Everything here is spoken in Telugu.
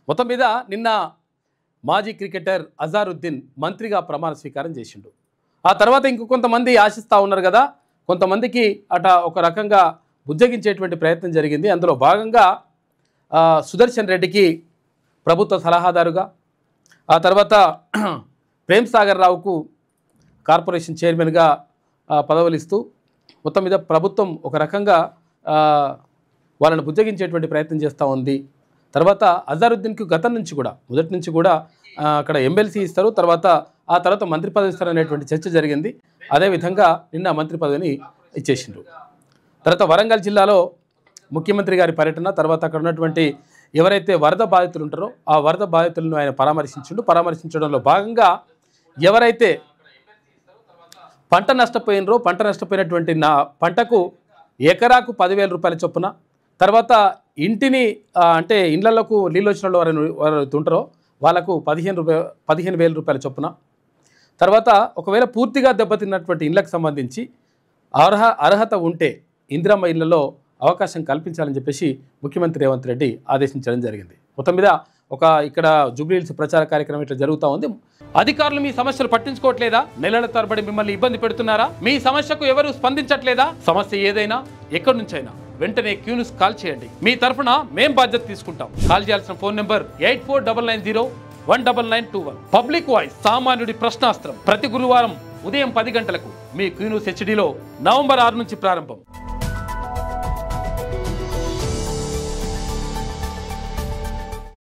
మొత్తం మీద నిన్న మాజీ క్రికెటర్ అజారుద్దీన్ మంత్రిగా ప్రమాణ స్వీకారం చేసిండు. ఆ తర్వాత కొంతమంది ఆశిస్తూ ఉన్నారు కదా, కొంతమందికి ఒక రకంగా బుజ్జగించేటువంటి ప్రయత్నం జరిగింది. అందులో భాగంగా సుదర్శన్ రెడ్డికి ప్రభుత్వ సలహాదారుగా, ఆ తర్వాత ప్రేమ్ సాగర్ రావుకు కార్పొరేషన్ చైర్మన్గా పదవులు ఇస్తూ మొత్తం మీద ప్రభుత్వం ఒక రకంగా వాళ్ళని బుజ్జగించేటువంటి ప్రయత్నం చేస్తూ ఉంది. తర్వాత అజారుద్దీన్కి గతం నుంచి కూడా మొదటి నుంచి కూడా అక్కడ ఎమ్మెల్సీ ఇస్తారు, ఆ తర్వాత మంత్రి పదవి ఇస్తారు అనేటువంటి చర్చ జరిగింది. అదేవిధంగా నిన్న మంత్రి పదవిని ఇచ్చేసిండ్రు. తర్వాత వరంగల్ జిల్లాలో ముఖ్యమంత్రి గారి పర్యటన, తర్వాత అక్కడ ఉన్నటువంటి ఎవరైతే వరద బాధితులు ఉంటారో ఆ వరద బాధితులను ఆయన పరామర్శించడంలో భాగంగా ఎవరైతే పంట నష్టపోయినరో పంట నష్టపోయినటువంటి పంటకు ఎకరాకు 10,000 రూపాయల చొప్పున, తర్వాత ఇంటిని అంటే ఇళ్లలకు నీళ్ళు వచ్చిన వారు ఉంటారో వాళ్ళకు 15,000 రూపాయల చొప్పున, తర్వాత ఒకవేళ పూర్తిగా దెబ్బతిన్నటువంటి ఇళ్లకు సంబంధించి అర్హత ఉంటే ఇందిరమ్మ ఇళ్లలో అవకాశం కల్పించాలని చెప్పేసి ముఖ్యమంత్రి రేవంత్ రెడ్డి ఆదేశించడం జరిగింది. మొత్తం మీద ఇక్కడ జూబ్లీహిల్స్ ప్రచార కార్యక్రమం ఇట్లా జరుగుతూ ఉంది. అధికారులు మీ సమస్యలు పట్టించుకోవట్లేదా? నెలల తరబడి మిమ్మల్ని ఇబ్బంది పెడుతున్నారా? మీ సమస్యకు ఎవరు స్పందించట్లేదా? సమస్య ఏదైనా ఎక్కడి నుంచైనా వెంటనే క్యూన్యూస్ కాల్ చేయండి. మీ తరఫున మేం బాధ్యత తీసుకుంటాం. కాల్ చేయాల్సిన ఫోన్ నెంబర్ 8499019921. పబ్లిక్ వాయిస్, సామాన్యుడి ప్రశ్నాస్త్రం. ప్రతి గురువారం ఉదయం 10 గంటలకు మీ క్యూన్యూస్ హెచ్డీలో నవంబర్ 6 నుంచి ప్రారంభం.